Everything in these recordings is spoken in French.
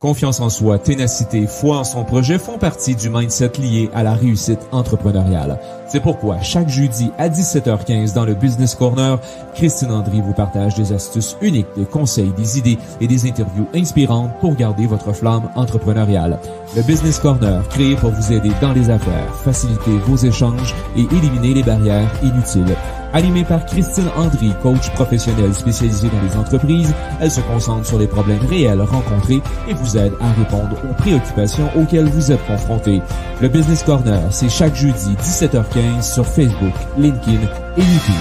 Confiance en soi, ténacité, foi en son projet font partie du mindset lié à la réussite entrepreneuriale. C'est pourquoi chaque jeudi à 17h15 dans le Business Corner, Christine Andry vous partage des astuces uniques, des conseils, des idées et des interviews inspirantes pour garder votre flamme entrepreneuriale. Le Business Corner, créé pour vous aider dans les affaires, faciliter vos échanges et éliminer les barrières inutiles. Animée par Christine Andry, coach professionnelle spécialisée dans les entreprises, elle se concentre sur les problèmes réels rencontrés et vous aide à répondre aux préoccupations auxquelles vous êtes confrontés. Le Business Corner, c'est chaque jeudi 17h15 sur Facebook, LinkedIn et YouTube.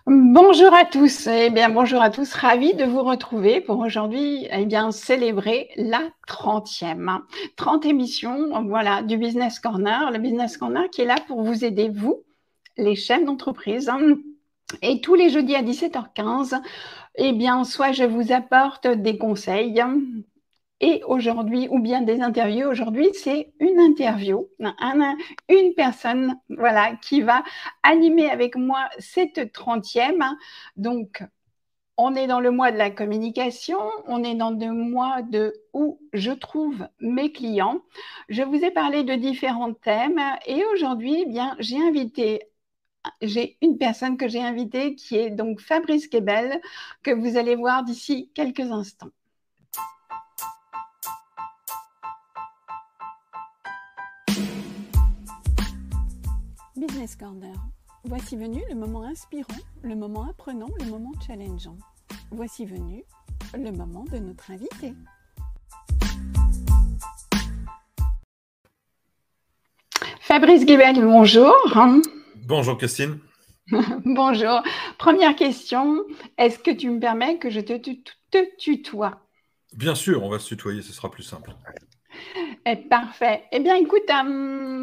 Bonjour à tous, bonjour à tous, ravi de vous retrouver pour aujourd'hui, célébrer la 30 émission, voilà, du Business Corner, le Business Corner qui est là pour vous aider, vous, les chefs d'entreprise, et tous les jeudis à 17h15, soit je vous apporte des conseils, et aujourd'hui, ou bien des interviews. Aujourd'hui, c'est une interview, une personne, voilà, qui va animer avec moi cette 30e. Donc, on est dans le mois de la communication, on est dans le mois de où je trouve mes clients. Je vous ai parlé de différents thèmes et aujourd'hui, j'ai une personne que j'ai invitée qui est donc Fabrice Gebel, que vous allez voir d'ici quelques instants. Business Corner. Voici venu le moment inspirant, le moment apprenant, le moment challengeant. Voici venu le moment de notre invité. Fabrice Gebel, bonjour. Bonjour Christine. Bonjour. Première question, est-ce que tu me permets que je te tutoie? Bien sûr, on va se tutoyer, ce sera plus simple. Parfait. Écoute,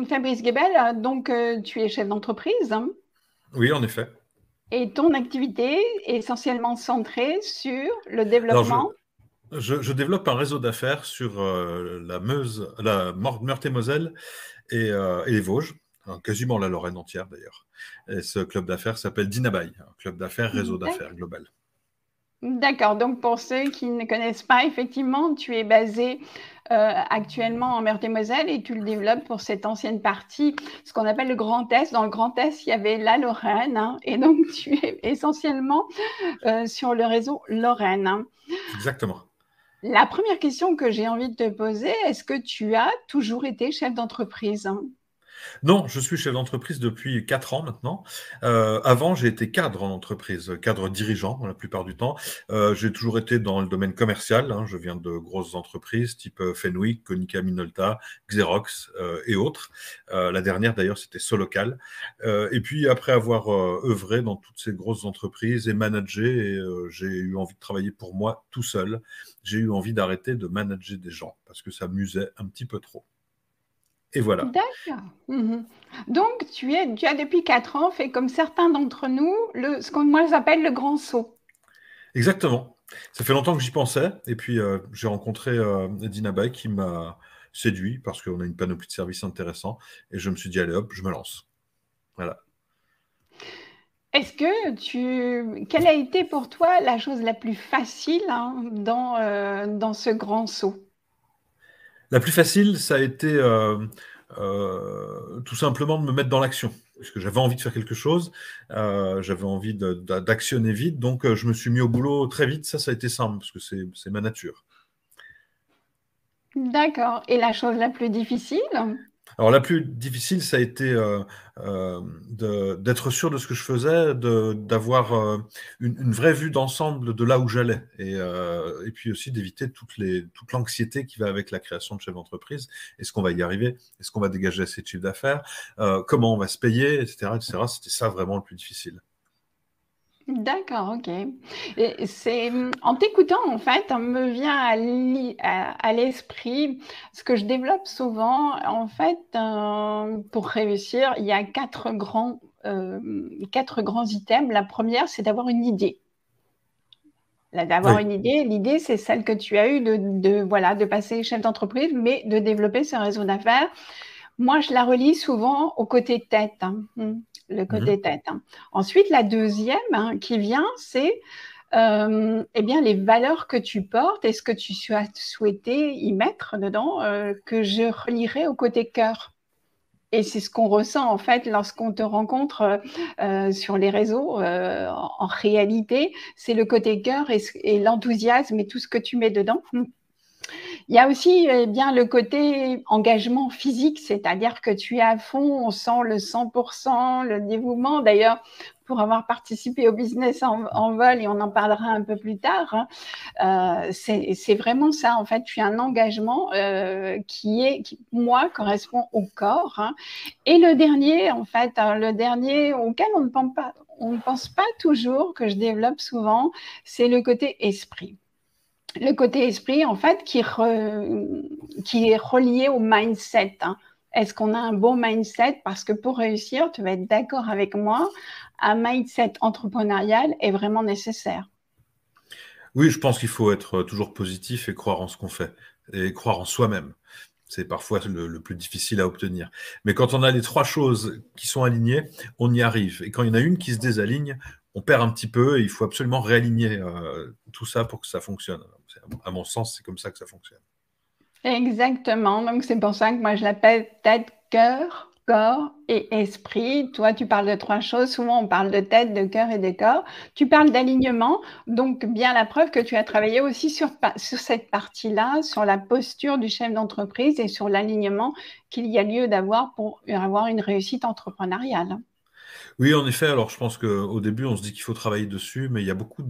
Fabrice Gebel, donc tu es chef d'entreprise. Oui, en effet. Et ton activité est essentiellement centrée sur le développement. Alors, je développe un réseau d'affaires sur la Meuse, la Meurthe-et-Moselle et les Vosges, quasiment la Lorraine entière d'ailleurs. Et ce club d'affaires s'appelle Dinabai, un club d'affaires, réseau d'affaires global. D'accord, donc pour ceux qui ne connaissent pas, effectivement, tu es basé actuellement en Meurthe-et-Moselle et tu le développes pour cette ancienne partie, ce qu'on appelle le Grand Est. Dans le Grand Est, il y avait la Lorraine, et donc tu es essentiellement sur le réseau Lorraine. Exactement. La première question que j'ai envie de te poser, est-ce que tu as toujours été chef d'entreprise? Non, je suis chef d'entreprise depuis 4 ans maintenant. Avant, j'ai été cadre en entreprise, cadre dirigeant la plupart du temps. J'ai toujours été dans le domaine commercial. Je viens de grosses entreprises type Fenwick, Konica Minolta, Xerox et autres. La dernière d'ailleurs, c'était Solocal. Et puis après avoir œuvré dans toutes ces grosses entreprises et managé, j'ai eu envie de travailler pour moi tout seul. J'ai eu envie d'arrêter de manager des gens parce que ça m'usait un petit peu trop. Et voilà. D'accord. Donc, tu as depuis 4 ans fait comme certains d'entre nous, ce qu'on moi j'appelle le grand saut. Exactement. Ça fait longtemps que j'y pensais. Et puis, j'ai rencontré Dinabai qui m'a séduit parce qu'on a une panoplie de services intéressants. Et je me suis dit, allez hop, je me lance. Voilà. Est-ce que quelle a été pour toi la chose la plus facile dans ce grand saut? La plus facile, ça a été tout simplement de me mettre dans l'action. Parce que j'avais envie de faire quelque chose, j'avais envie d'actionner vite, donc je me suis mis au boulot très vite. Ça a été simple, parce que c'est ma nature. D'accord. Et la chose la plus difficile? Alors la plus difficile, ça a été d'être sûr de ce que je faisais, d'avoir une vraie vue d'ensemble de là où j'allais, et puis aussi d'éviter toute l'anxiété qui va avec la création de chef d'entreprise. Est-ce qu'on va y arriver? Est-ce qu'on va dégager assez de chiffre d'affaires? Comment on va se payer, etc., etc. C'était ça vraiment le plus difficile. D'accord, ok. Et en t'écoutant, en fait, me vient à l'esprit ce que je développe souvent. En fait, pour réussir, il y a 4 grands items. La première, c'est d'avoir une idée. D'avoir une idée. L'idée, c'est celle que tu as eue de passer chef d'entreprise, mais de développer ce réseau d'affaires. Moi, je la relie souvent au côté tête, le côté tête. Ensuite, la deuxième qui vient, c'est eh bien, les valeurs que tu portes et ce que tu as souhaité y mettre dedans, que je relierai au côté cœur. Et c'est ce qu'on ressent en fait lorsqu'on te rencontre sur les réseaux. En réalité, c'est le côté cœur et l'enthousiasme et tout ce que tu mets dedans. Il y a aussi bien le côté engagement physique, c'est-à-dire que tu es à fond, on sent le 100%, le dévouement. D'ailleurs, pour avoir participé au business en vol, et on en parlera un peu plus tard, c'est vraiment ça. En fait, tu as un engagement qui, moi, correspond au corps. Et le dernier, en fait, le dernier auquel on ne pense pas toujours, que je développe souvent, c'est le côté esprit. Le côté esprit, en fait, qui est relié au mindset. Est-ce qu'on a un bon mindset? Parce que pour réussir, tu vas être d'accord avec moi, un mindset entrepreneurial est vraiment nécessaire. Oui, je pense qu'il faut être toujours positif et croire en ce qu'on fait, et croire en soi-même. C'est parfois le plus difficile à obtenir. Mais quand on a les trois choses qui sont alignées, on y arrive. Et quand il y en a une qui se désaligne, on perd un petit peu et il faut absolument réaligner tout ça pour que ça fonctionne. À mon sens, c'est comme ça que ça fonctionne. Exactement. Donc, c'est pour ça que moi, je l'appelle tête, cœur, corps et esprit. Toi, tu parles de trois choses. Souvent, on parle de tête, de cœur et de corps. Tu parles d'alignement. Donc, bien la preuve que tu as travaillé aussi sur cette partie-là, sur la posture du chef d'entreprise et sur l'alignement qu'il y a lieu d'avoir pour avoir une réussite entrepreneuriale. Oui, en effet. Alors, je pense qu'au début, on se dit qu'il faut travailler dessus, mais il y a beaucoup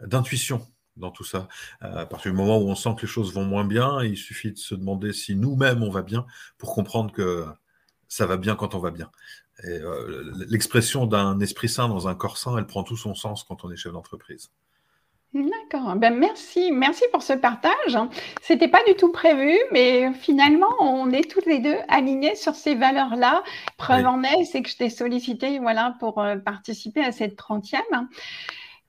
d'intuition dans tout ça. À partir du moment où on sent que les choses vont moins bien, il suffit de se demander si nous-mêmes on va bien pour comprendre que ça va bien quand on va bien. Et l'expression d'un esprit sain dans un corps sain, elle prend tout son sens quand on est chef d'entreprise. D'accord. Ben merci pour ce partage. C'était pas du tout prévu, mais finalement, on est toutes les deux alignés sur ces valeurs-là. Preuve Oui. en est, c'est que je t'ai sollicité, voilà, pour participer à cette 30e.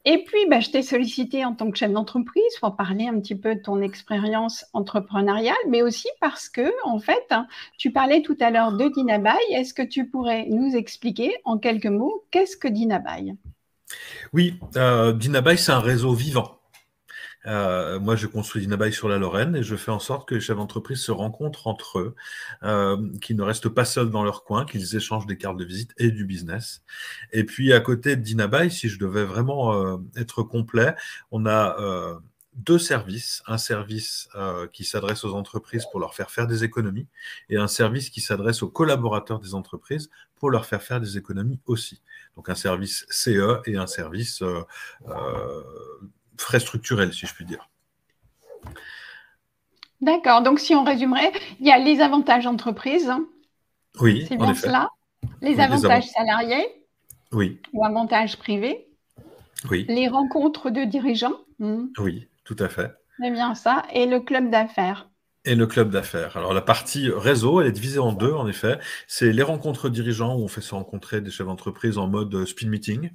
Et puis, ben, je t'ai sollicité en tant que chef d'entreprise pour parler un petit peu de ton expérience entrepreneuriale, mais aussi parce que, en fait, tu parlais tout à l'heure de Dinabai. Est-ce que tu pourrais nous expliquer en quelques mots qu'est-ce que Dinabai? Oui, Dinabai, c'est un réseau vivant. Moi, je construis Dinabai sur la Lorraine et je fais en sorte que les chefs d'entreprise se rencontrent entre eux, qu'ils ne restent pas seuls dans leur coin, qu'ils échangent des cartes de visite et du business. Et puis, à côté de Dinabai, si je devais vraiment être complet, on a deux services. Un service qui s'adresse aux entreprises pour leur faire des économies et un service qui s'adresse aux collaborateurs des entreprises pour leur faire des économies aussi. Donc, un service CE et un service frais structurels, si je puis dire. D'accord. Donc, si on résumerait, il y a les avantages entreprises. Oui, C'est en bien effet. cela. Les Oui, avantages salariés oui, ou avantages privés. oui, Les rencontres de dirigeants. oui, tout à fait. C'est bien ça. Et le club d'affaires. Et le club d'affaires. Alors, la partie réseau, elle est divisée en deux, en effet. C'est les rencontres dirigeants où on fait se rencontrer des chefs d'entreprise en mode speed meeting.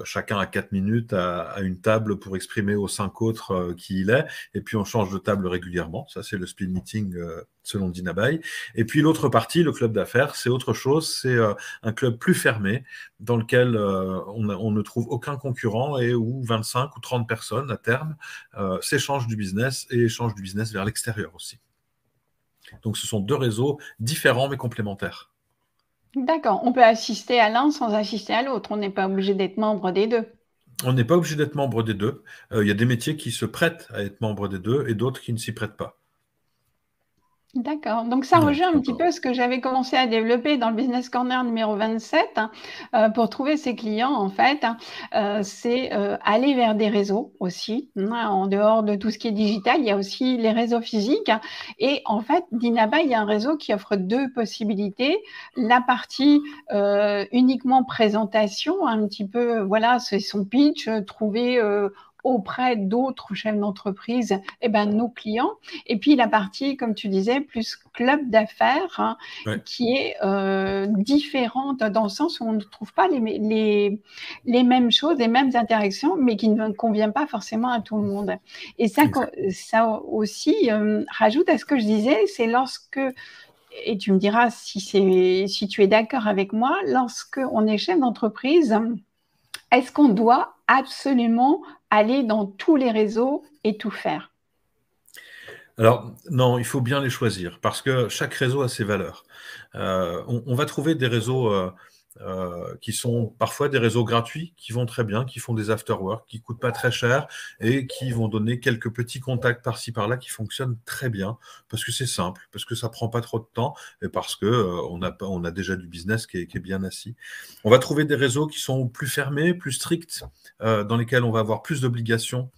Chacun a 4 minutes à une table pour exprimer aux 5 autres qui il est, et puis on change de table régulièrement. Ça, c'est le speed meeting selon Dinabai. Et puis l'autre partie, le club d'affaires, c'est autre chose. C'est un club plus fermé dans lequel on ne trouve aucun concurrent et où 25 ou 30 personnes à terme s'échangent du business et échangent du business vers l'extérieur aussi. Donc ce sont deux réseaux différents mais complémentaires. D'accord. On peut assister à l'un sans assister à l'autre. On n'est pas obligé d'être membre des deux. On n'est pas obligé d'être membre des deux. Il y a des métiers qui se prêtent à être membre des deux et d'autres qui ne s'y prêtent pas. D'accord. Donc, ça Ouais, rejoint un petit peu ce que j'avais commencé à développer dans le Business Corner numéro 27 pour trouver ses clients, en fait. C'est aller vers des réseaux aussi. En dehors de tout ce qui est digital, il y a aussi les réseaux physiques. Et en fait, Dinabai, il y a un réseau qui offre deux possibilités. La partie uniquement présentation, un petit peu, voilà, c'est son pitch, trouver auprès d'autres chefs d'entreprise, nos clients. Et puis la partie, comme tu disais, plus club d'affaires, ouais. qui est différente dans le sens où on ne trouve pas les mêmes choses, les mêmes interactions, mais qui ne conviennent pas forcément à tout le monde. Et ça aussi rajoute à ce que je disais, c'est lorsque et tu me diras si tu es d'accord avec moi, lorsque on est chef d'entreprise, est-ce qu'on doit absolument aller dans tous les réseaux et tout faire? Alors, non, il faut bien les choisir parce que chaque réseau a ses valeurs. On va trouver des réseaux qui sont parfois des réseaux gratuits, qui vont très bien, qui font des after-work, qui coûtent pas très cher et qui vont donner quelques petits contacts par-ci par-là qui fonctionnent très bien parce que c'est simple, parce que ça prend pas trop de temps et parce que on a déjà du business qui est bien assis. On va trouver des réseaux qui sont plus fermés, plus stricts, dans lesquels on va avoir plus d'obligations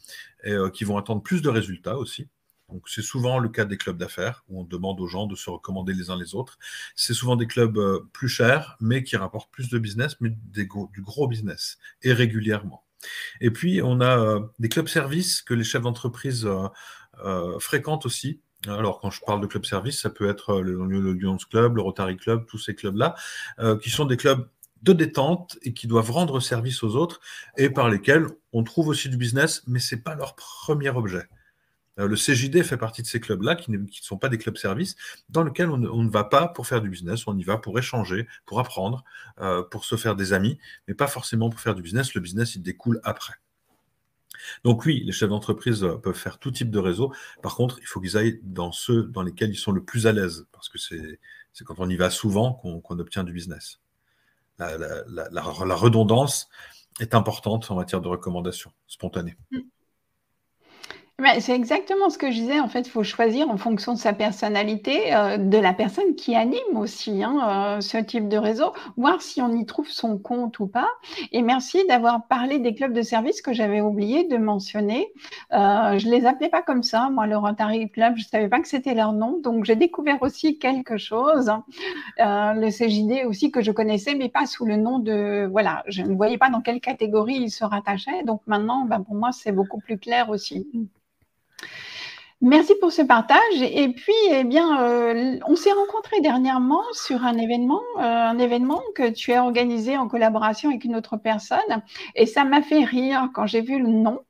et qui vont attendre plus de résultats aussi. Donc, c'est souvent le cas des clubs d'affaires où on demande aux gens de se recommander les uns les autres. C'est souvent des clubs plus chers, mais qui rapportent plus de business, mais du gros business, et régulièrement. Et puis, on a des clubs services que les chefs d'entreprise fréquentent aussi. Alors, quand je parle de club service, ça peut être le Lions Club, le Rotary Club, tous ces clubs-là, qui sont des clubs de détente et qui doivent rendre service aux autres et par lesquels on trouve aussi du business, mais c'est pas leur premier objet. Le CJD fait partie de ces clubs-là, qui ne sont pas des clubs services, dans lesquels on ne va pas pour faire du business, on y va pour échanger, pour apprendre, pour se faire des amis, mais pas forcément pour faire du business. Le business, il découle après. Donc oui, les chefs d'entreprise peuvent faire tout type de réseau. Par contre, il faut qu'ils aillent dans ceux dans lesquels ils sont le plus à l'aise, parce que c'est quand on y va souvent qu'on obtient du business. La redondance est importante en matière de recommandation spontanée. C'est exactement ce que je disais. En fait, il faut choisir en fonction de sa personnalité, de la personne qui anime aussi ce type de réseau, voir si on y trouve son compte ou pas. Et merci d'avoir parlé des clubs de service que j'avais oublié de mentionner. Je les appelais pas comme ça, moi, le Rotary Club, je savais pas que c'était leur nom, donc j'ai découvert aussi quelque chose. Le CJD aussi que je connaissais, mais pas sous le nom de... Voilà, je ne voyais pas dans quelle catégorie il se rattachait. Donc maintenant, pour moi, c'est beaucoup plus clair aussi. Merci pour ce partage. Et puis, on s'est rencontrés dernièrement sur un événement que tu as organisé en collaboration avec une autre personne. Et ça m'a fait rire quand j'ai vu le nom,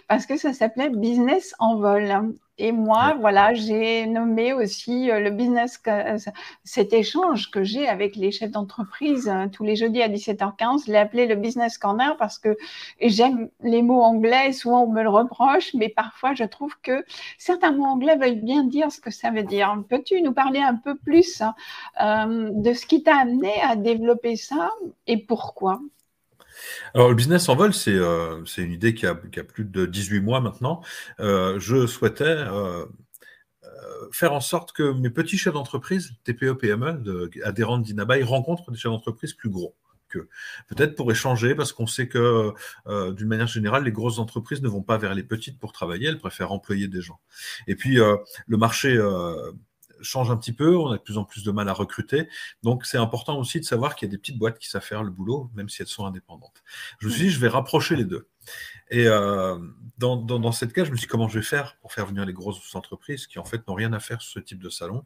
parce que ça s'appelait Business en vol. Et moi, voilà, j'ai nommé aussi le business, cet échange que j'ai avec les chefs d'entreprise tous les jeudis à 17h15. Je l'ai appelé le Business Corner parce que j'aime les mots anglais. Souvent, on me le reproche, mais parfois, je trouve que certains mots anglais veulent bien dire ce que ça veut dire. Peux-tu nous parler un peu plus de ce qui t'a amené à développer ça et pourquoi ? Alors, le business en vol, c'est une idée qui a plus de 18 mois maintenant. Je souhaitais faire en sorte que mes petits chefs d'entreprise, TPE, PME, adhérents d'Inabai, rencontrent des chefs d'entreprise plus gros qu'eux. Peut-être pour échanger, parce qu'on sait que, d'une manière générale, les grosses entreprises ne vont pas vers les petites pour travailler, elles préfèrent employer des gens. Et puis, le marché change un petit peu, on a de plus en plus de mal à recruter, donc c'est important aussi de savoir qu'il y a des petites boîtes qui savent faire le boulot, même si elles sont indépendantes. Je me suis dit, je vais rapprocher les deux. Et dans cette cas, je me suis dit, comment je vais faire pour faire venir les grosses entreprises qui en fait n'ont rien à faire sur ce type de salon.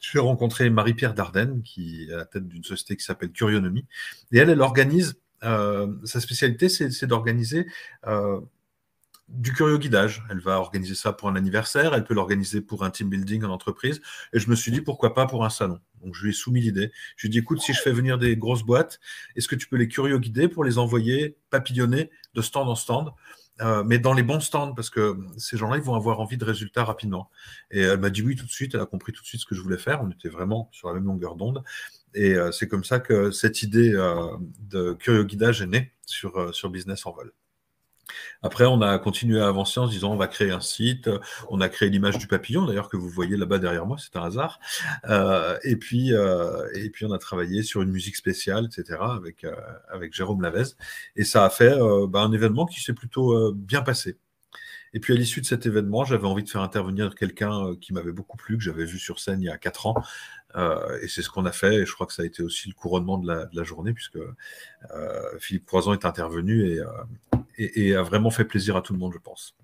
Je vais rencontrer Marie-Pierre Dardenne, qui est à la tête d'une société qui s'appelle Curionomie, et elle organise, sa spécialité, c'est d'organiser du curio-guidage. Elle va organiser ça pour un anniversaire, elle peut l'organiser pour un team building en entreprise, et je me suis dit, pourquoi pas pour un salon. Donc, je lui ai soumis l'idée. Je lui ai dit, écoute, si je fais venir des grosses boîtes, est-ce que tu peux les curio-guider pour les envoyer papillonner de stand en stand, mais dans les bons stands, parce que ces gens-là, ils vont avoir envie de résultats rapidement. Et elle m'a dit oui tout de suite, elle a compris tout de suite ce que je voulais faire, on était vraiment sur la même longueur d'onde, et c'est comme ça que cette idée de curio-guidage est née sur Business en vol. Après, on a continué à avancer en se disant on va créer un site. On a créé l'image du papillon, d'ailleurs, que vous voyez là-bas derrière moi, c'est un hasard. Et puis, on a travaillé sur une musique spéciale, etc., avec Jérôme Lavez. Et ça a fait un événement qui s'est plutôt bien passé. Et puis, à l'issue de cet événement, j'avais envie de faire intervenir quelqu'un qui m'avait beaucoup plu, que j'avais vu sur scène il y a 4 ans. Et c'est ce qu'on a fait. Et je crois que ça a été aussi le couronnement de la journée, puisque Philippe Croizon est intervenu et a vraiment fait plaisir à tout le monde, je pense.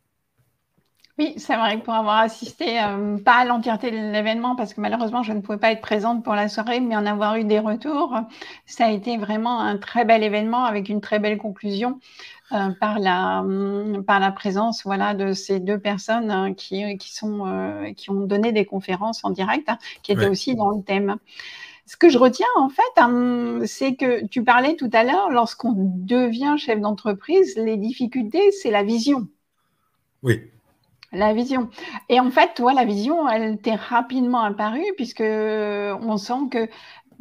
Oui, c'est vrai que pour avoir assisté, pas à l'entièreté de l'événement, parce que malheureusement, je ne pouvais pas être présente pour la soirée, mais en avoir eu des retours, ça a été vraiment un très bel événement avec une très belle conclusion. par la présence, voilà, de ces deux personnes qui ont donné des conférences en direct, qui étaient aussi dans le thème. Ce que je retiens, en fait, c'est que tu parlais tout à l'heure, lorsqu'on devient chef d'entreprise, les difficultés, c'est la vision. Oui. La vision. Et en fait, toi, la vision, elle t'est rapidement apparue puisque on sent que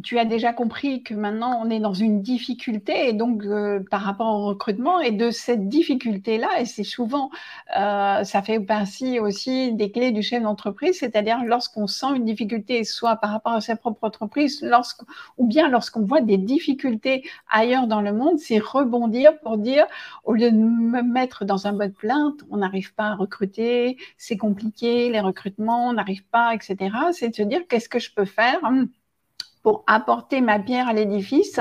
tu as déjà compris que maintenant on est dans une difficulté et donc par rapport au recrutement et de cette difficulté-là, et c'est souvent, ça fait partie aussi des clés du chef d'entreprise, c'est-à-dire lorsqu'on sent une difficulté, soit par rapport à sa propre entreprise, ou bien lorsqu'on voit des difficultés ailleurs dans le monde, c'est rebondir pour dire, au lieu de me mettre dans un mode plainte, on n'arrive pas à recruter, c'est compliqué, les recrutements, on n'arrive pas, etc. C'est de se dire, qu'est-ce que je peux faire pour apporter ma pierre à l'édifice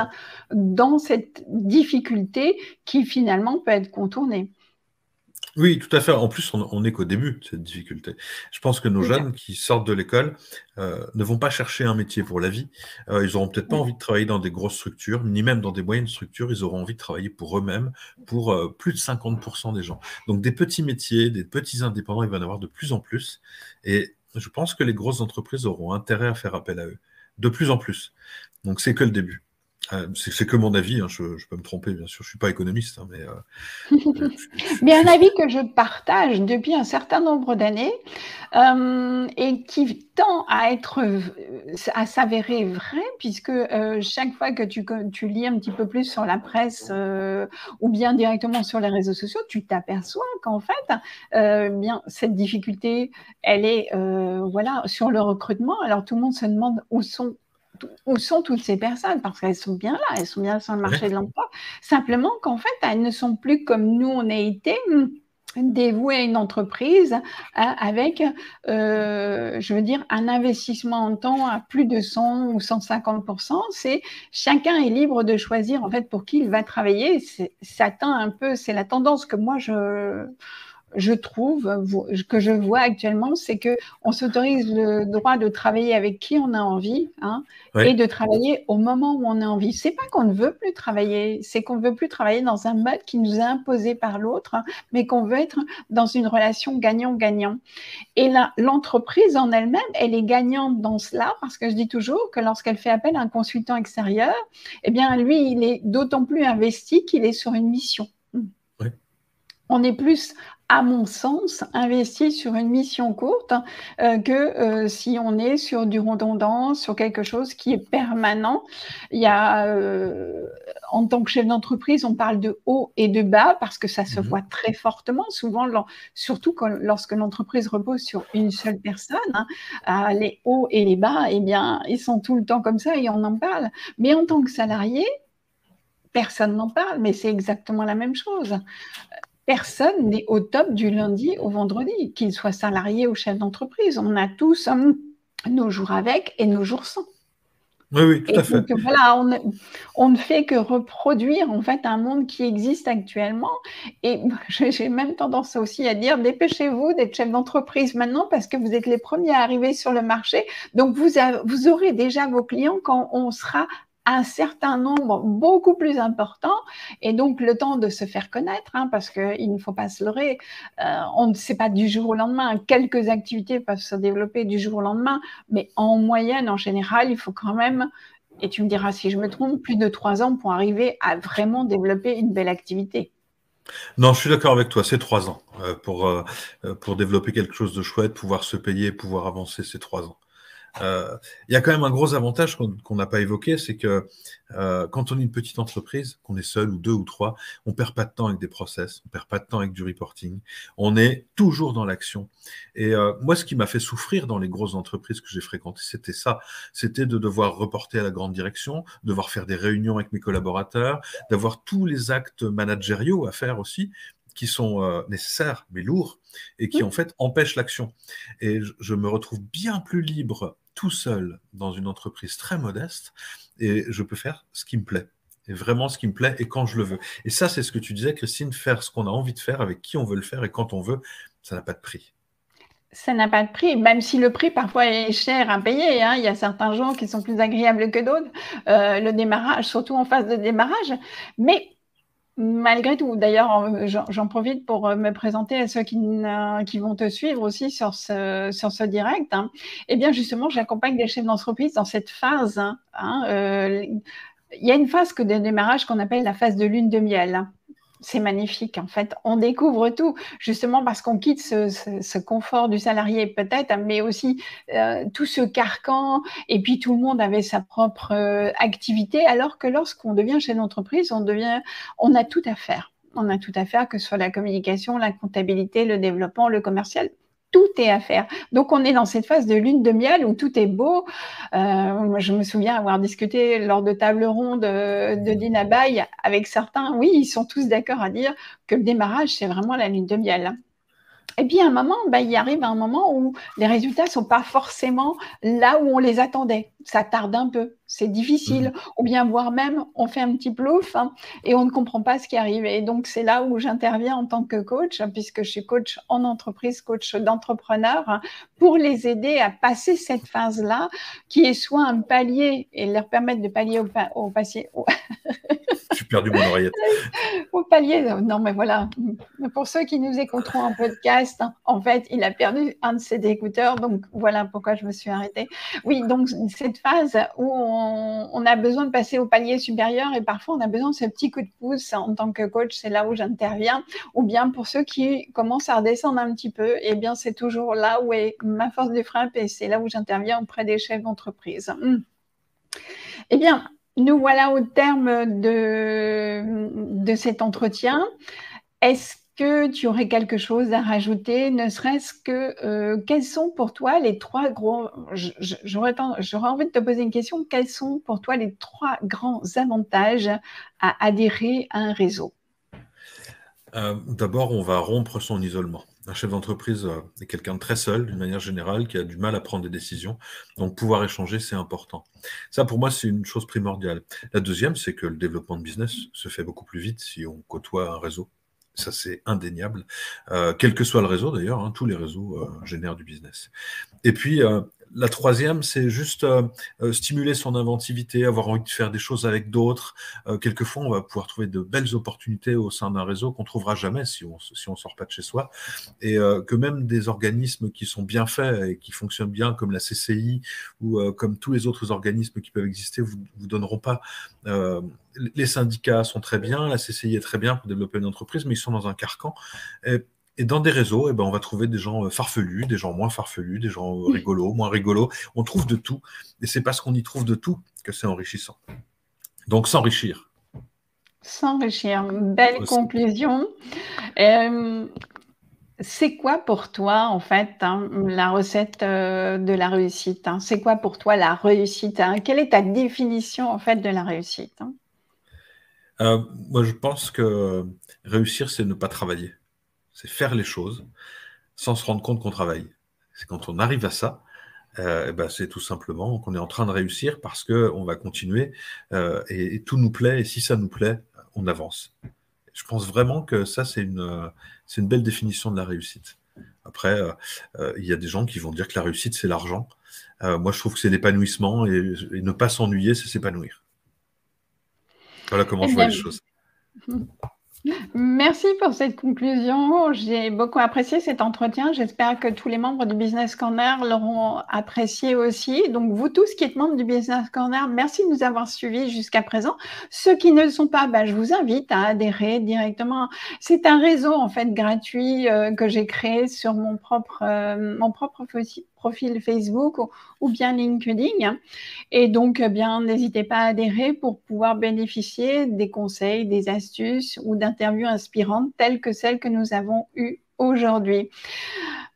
dans cette difficulté qui finalement peut être contournée. Oui, tout à fait. En plus, on n'est qu'au début de cette difficulté. Je pense que nos jeunes qui sortent de l'école ne vont pas chercher un métier pour la vie. Ils n'auront peut-être pas envie de travailler dans des grosses structures, ni même dans des moyennes structures. Ils auront envie de travailler pour eux-mêmes, pour plus de 50% des gens. Donc des petits métiers, des petits indépendants, il va y en avoir de plus en plus. Et je pense que les grosses entreprises auront intérêt à faire appel à eux, de plus en plus. Donc c'est que le début. C'est que mon avis, hein. Je peux me tromper, bien sûr, je ne suis pas économiste, hein, mais... mais un avis que je partage depuis un certain nombre d'années et qui tend à s'avérer vrai, puisque chaque fois que tu lis un petit peu plus sur la presse ou bien directement sur les réseaux sociaux, tu t'aperçois qu'en fait, bien, cette difficulté, elle est voilà, sur le recrutement. Alors tout le monde se demande où sont toutes ces personnes, parce qu'elles sont bien là, elles sont bien sur le marché de l'emploi, simplement qu'en fait, elles ne sont plus comme nous, on a été dévouées à une entreprise avec, je veux dire, un investissement en temps à plus de 100 ou 150%. C'est chacun est libre de choisir en fait pour qui il va travailler. Ça tend un peu, c'est la tendance que moi je trouve, que je vois actuellement, c'est qu'on s'autorise le droit de travailler avec qui on a envie, hein, et de travailler au moment où on a envie. C'est pas qu'on ne veut plus travailler, c'est qu'on ne veut plus travailler dans un mode qui nous est imposé par l'autre, hein, mais qu'on veut être dans une relation gagnant-gagnant. Et là, l'entreprise en elle-même, elle est gagnante dans cela, parce que je dis toujours que lorsqu'elle fait appel à un consultant extérieur, eh bien, lui, il est d'autant plus investi qu'il est sur une mission. On est plus, à mon sens, investi sur une mission courte que si on est sur du redondant, sur quelque chose qui est permanent. Il y a, en tant que chef d'entreprise, on parle de haut et de bas parce que ça se voit très fortement, souvent, surtout lorsque l'entreprise repose sur une seule personne. Hein, les hauts et les bas, eh bien, ils sont tout le temps comme ça et on en parle. Mais en tant que salarié, personne n'en parle, mais c'est exactement la même chose. Personne n'est au top du lundi au vendredi, qu'il soit salarié ou chef d'entreprise. On a tous nos jours avec et nos jours sans. Oui, tout à fait. Donc voilà, on ne fait que reproduire en fait un monde qui existe actuellement. Et j'ai même tendance aussi à dire, dépêchez-vous d'être chef d'entreprise maintenant parce que vous êtes les premiers à arriver sur le marché. Donc vous aurez déjà vos clients quand on sera un certain nombre beaucoup plus important, et donc le temps de se faire connaître, hein, parce qu'il ne faut pas se leurrer, on ne sait pas du jour au lendemain, quelques activités peuvent se développer du jour au lendemain, mais en moyenne, en général, il faut quand même, et tu me diras si je me trompe, plus de 3 ans pour arriver à vraiment développer une belle activité. Non, je suis d'accord avec toi, c'est 3 ans. Pour développer quelque chose de chouette, pouvoir se payer, pouvoir avancer, c'est 3 ans. Il y a quand même un gros avantage qu'on n'a pas évoqué, c'est que quand on est une petite entreprise, qu'on est seul ou 2 ou 3, on perd pas de temps avec des process, on perd pas de temps avec du reporting, on est toujours dans l'action. Et moi, ce qui m'a fait souffrir dans les grosses entreprises que j'ai fréquentées, c'était ça, c'était de devoir reporter à la grande direction, devoir faire des réunions avec mes collaborateurs, d'avoir tous les actes managériaux à faire aussi, qui sont nécessaires, mais lourds, et qui en fait empêchent l'action. Et je me retrouve bien plus libre tout seul dans une entreprise très modeste, et je peux faire ce qui me plaît. Et vraiment ce qui me plaît, et quand je le veux. Et ça, c'est ce que tu disais, Christine, faire ce qu'on a envie de faire, avec qui on veut le faire, et quand on veut, ça n'a pas de prix. Ça n'a pas de prix, même si le prix parfois est cher à payer, hein. Il y a certains jours qui sont plus agréables que d'autres, le démarrage, surtout en phase de démarrage. Mais Malgré tout, d'ailleurs, j'en profite pour me présenter à ceux qui vont te suivre aussi sur ce direct. Eh bien, justement, j'accompagne des chefs d'entreprise dans cette phase. Il y a une phase de démarrage qu'on appelle la phase de lune de miel. C'est magnifique, en fait. On découvre tout, justement parce qu'on quitte ce confort du salarié peut-être, mais aussi tout ce carcan. Et puis, tout le monde avait sa propre activité, alors que lorsqu'on devient chef d'entreprise, on a tout à faire. On a tout à faire, que ce soit la communication, la comptabilité, le développement, le commercial. Tout est à faire. Donc, on est dans cette phase de lune de miel où tout est beau. Moi, je me souviens avoir discuté lors de tables rondes de Dina Bay avec certains. Oui, ils sont tous d'accord à dire que le démarrage, c'est vraiment la lune de miel. Et puis, à un moment, il arrive un moment où les résultats ne sont pas forcément là où on les attendait. Ça tarde un peu, c'est difficile, ou bien voire même on fait un petit plouf et on ne comprend pas ce qui arrive. Et donc, c'est là où j'interviens en tant que coach, puisque je suis coach en entreprise, coach d'entrepreneurs, pour les aider à passer cette phase-là, qui est soit un palier et leur permettre de pallier au passé. J'ai perdu mon oreillette. Au palier, non mais voilà, pour ceux qui nous écouteront en podcast, en fait, il a perdu un de ses écouteurs, donc voilà pourquoi je me suis arrêtée. Oui, donc cette phase où on a besoin de passer au palier supérieur et parfois on a besoin de ce petit coup de pouce en tant que coach, c'est là où j'interviens. Ou bien pour ceux qui commencent à redescendre un petit peu, eh bien c'est toujours là où est ma force de frappe et c'est là où j'interviens auprès des chefs d'entreprise. Eh bien, nous voilà au terme de cet entretien. Est-ce que tu aurais quelque chose à rajouter, ne serait-ce que quels sont pour toi les trois gros... J'aurais envie de te poser une question. Quels sont pour toi les trois grands avantages à adhérer à un réseau? D'abord, on va rompre son isolement. Un chef d'entreprise est quelqu'un de très seul, d'une manière générale, qui a du mal à prendre des décisions. Donc, pouvoir échanger, c'est important. Ça, pour moi, c'est une chose primordiale. La deuxième, c'est que le développement de business se fait beaucoup plus vite si on côtoie un réseau. Ça, c'est indéniable. Quel que soit le réseau, d'ailleurs, tous les réseaux génèrent du business. Et puis, la troisième, c'est juste stimuler son inventivité, avoir envie de faire des choses avec d'autres. Quelquefois, on va pouvoir trouver de belles opportunités au sein d'un réseau qu'on trouvera jamais si on sort pas de chez soi. Et que même des organismes qui sont bien faits et qui fonctionnent bien, comme la CCI ou comme tous les autres organismes qui peuvent exister, vous donneront pas. Les syndicats sont très bien, la CCI est très bien pour développer une entreprise, mais ils sont dans un carcan. Et dans des réseaux, on va trouver des gens farfelus, des gens moins farfelus, des gens rigolos, moins rigolos. On trouve de tout. Et c'est parce qu'on y trouve de tout que c'est enrichissant. Donc, s'enrichir. S'enrichir. Belle conclusion. C'est quoi pour toi, en fait, la recette de la réussite? C'est quoi pour toi la réussite? Quelle est ta définition, en fait, de la réussite? Moi, je pense que réussir, c'est ne pas travailler. C'est faire les choses sans se rendre compte qu'on travaille. C'est quand on arrive à ça, c'est tout simplement qu'on est en train de réussir parce qu'on va continuer et tout nous plaît. Et si ça nous plaît, on avance. Je pense vraiment que ça, c'est une belle définition de la réussite. Après, il y a des gens qui vont dire que la réussite, c'est l'argent. Moi, je trouve que c'est l'épanouissement et ne pas s'ennuyer, c'est s'épanouir. Voilà comment je vois les choses. Merci pour cette conclusion. J'ai beaucoup apprécié cet entretien. J'espère que tous les membres du Business Corner l'auront apprécié aussi. Donc, vous tous qui êtes membres du Business Corner, merci de nous avoir suivis jusqu'à présent. Ceux qui ne le sont pas, je vous invite à adhérer directement. C'est un réseau, en fait, gratuit que j'ai créé sur mon propre profil Facebook ou bien LinkedIn. Et donc, n'hésitez pas à adhérer pour pouvoir bénéficier des conseils, des astuces ou d'interviews inspirantes telles que celles que nous avons eues aujourd'hui.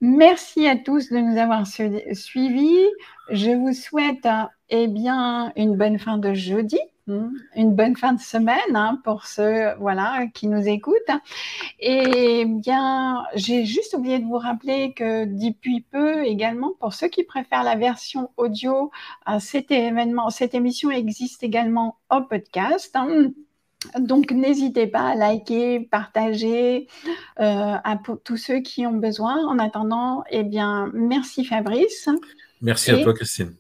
Merci à tous de nous avoir suivis. Je vous souhaite une bonne fin de jeudi, une bonne fin de semaine pour ceux qui nous écoutent. Et j'ai juste oublié de vous rappeler que depuis peu également, pour ceux qui préfèrent la version audio, cette émission existe également en podcast. Donc, n'hésitez pas à liker, partager à tous ceux qui ont besoin. En attendant, merci Fabrice. Merci à toi, Christine.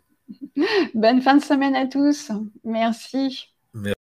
Bonne fin de semaine à tous. Merci.